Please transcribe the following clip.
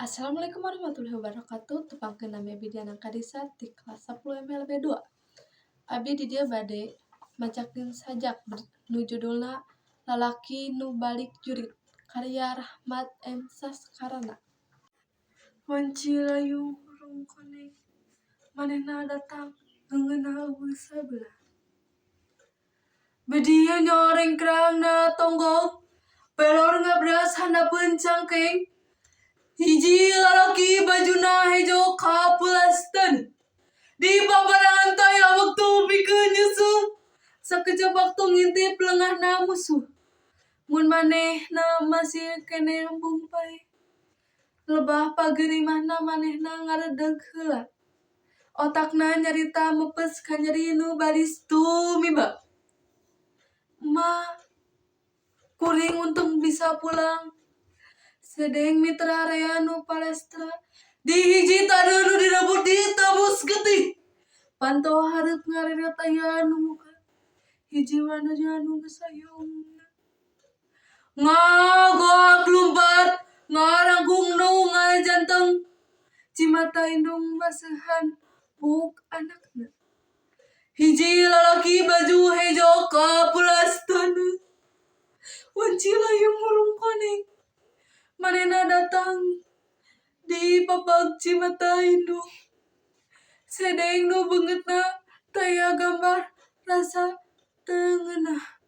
Assalamualaikum warahmatullahi wabarakatuh. Tepangkeun nami abdi Diana Kadisa di kelas 10 MLB 2. Abdi di dieu bade macakeun sajak nu judulna Lalaki Nu Balik Jurit karya Rahmat M. Saskarana. Wanci layung hurung koneng manehna datang ngeungeunah eueuh sabelah. Bedia nyoreng kerangna tonggong pelor ngabras handapeun cangkeng. Hiji lalaki bajuna hejo kapulasteun. Di paparangan taya waktu pikeun nyusuh. Sakejap waktu ngintip leungahna musuh. Mun manehna masih keneh bungpai. Lebah pagerimahna manehna ngaredeg heula. Otakna nyarita mepes ka nyeri nu baris tumiba. Ma, kuring untung bisa pulang. Sedeng mitra rea nu palestra di hiji tade nu direbut ditebus getih. Panto hareup ngareret aya nu muka hiji wanuna nu geus sayungna. Ngagoak lumpat ngaranggung nu ngajanteng cimata indung baseuhan buk anakna. Hiji lalaki baju hejo kapulasteun. Wanci layung hurung koneng manehna datang di papag cimata indung. Sedeng nu beungeutna taya gambar rasa teu ngeunah.